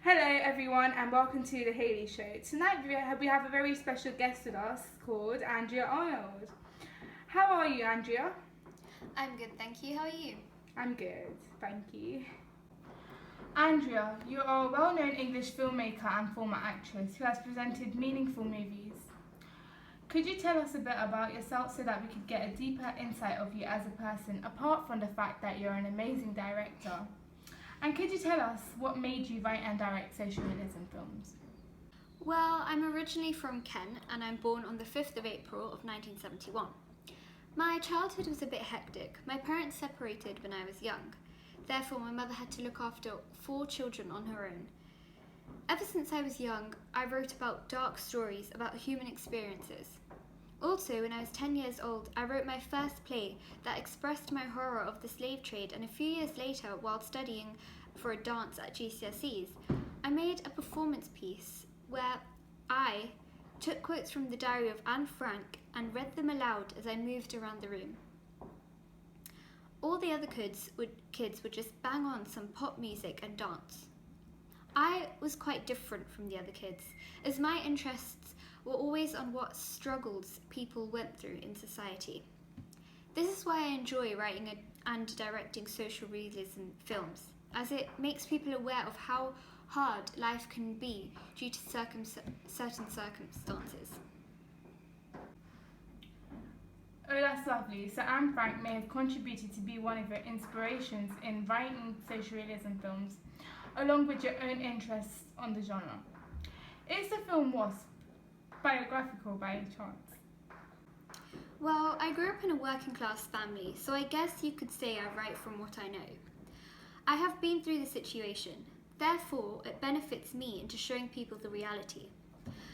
Hello everyone and welcome to the Haley Show. Tonight we have a very special guest with us called Andrea Arnold. How are you, Andrea? I'm good, thank you. How are you? I'm good, thank you. Andrea, you are a well-known English filmmaker and former actress who has presented meaningful movies. Could you tell us a bit about yourself so that we could get a deeper insight of you as a person, apart from the fact that you're an amazing director? And could you tell us what made you write and direct social realism films? Well, I'm originally from Kent and I'm born on the 5th of April of 1971. My childhood was a bit hectic. My parents separated when I was young. Therefore, my mother had to look after 4 children on her own. Ever since I was young, I wrote about dark stories about human experiences. Also, when I was 10 years old, I wrote my first play that expressed my horror of the slave trade, and a few years later, while studying for a dance at GCSEs, I made a performance piece where I took quotes from the diary of Anne Frank and read them aloud as I moved around the room. All the other kids would just bang on some pop music and dance. I was quite different from the other kids, as my interests were always on what struggles people went through in society. This is why I enjoy writing and directing social realism films, as it makes people aware of how hard life can be due to certain circumstances. Oh, that's lovely. So Anne Frank may have contributed to be one of your inspirations in writing social realism films, along with your own interests on the genre. Is the film Wasp biographical by any chance? Well, I grew up in a working class family, so I guess you could say I write from what I know. I have been through the situation, therefore it benefits me into showing people the reality.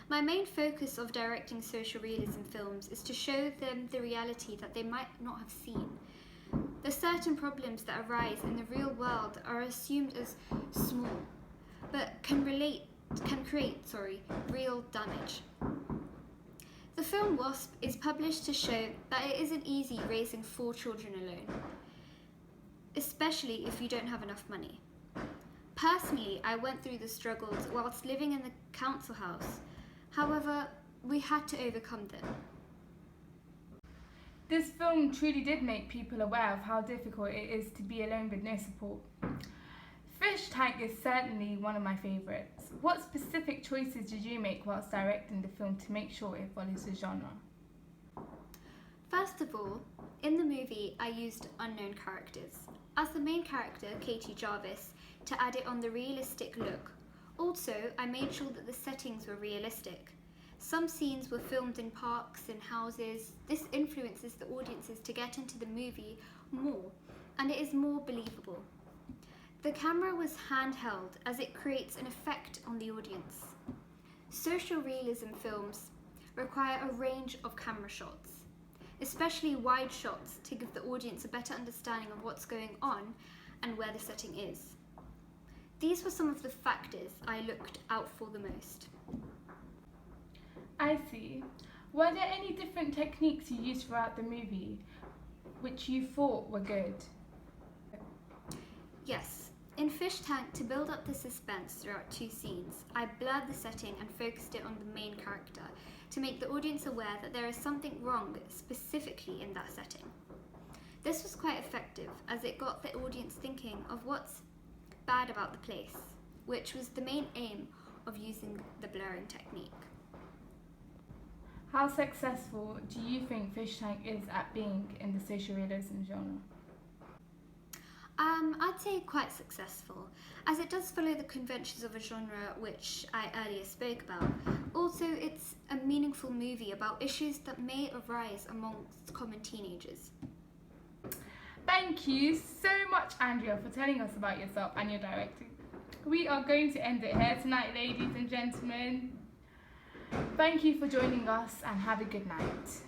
My main focus of directing social realism films is to show them the reality that they might not have seen. The certain problems that arise in the real world are assumed as small, but can create real damage. The film Wasp is published to show that it isn't easy raising 4 children alone, especially if you don't have enough money. Personally, I went through the struggles whilst living in the council house. However, we had to overcome them. This film truly did make people aware of how difficult it is to be alone with no support. Fish Tank is certainly one of my favourites. What specific choices did you make whilst directing the film to make sure it follows the genre? First of all, in the movie I used unknown characters. As the main character, Katie Jarvis, to add it on the realistic look. Also, I made sure that the settings were realistic. Some scenes were filmed in parks and houses. This influences the audiences to get into the movie more, and it is more believable. The camera was handheld as it creates an effect on the audience. Social realism films require a range of camera shots, especially wide shots, to give the audience a better understanding of what's going on and where the setting is. These were some of the factors I looked out for the most. I see. Were there any different techniques you used throughout the movie which you thought were good? Yes. In Fish Tank, to build up the suspense throughout 2 scenes, I blurred the setting and focused it on the main character to make the audience aware that there is something wrong specifically in that setting. This was quite effective as it got the audience thinking of what's bad about the place, which was the main aim of using the blurring technique. How successful do you think Fish Tank is at being in the social realism genre? I'd say quite successful, as it does follow the conventions of a genre which I earlier spoke about. Also, it's a meaningful movie about issues that may arise amongst common teenagers. Thank you so much, Andrea, for telling us about yourself and your directing. We are going to end it here tonight, ladies and gentlemen. Thank you for joining us and have a good night.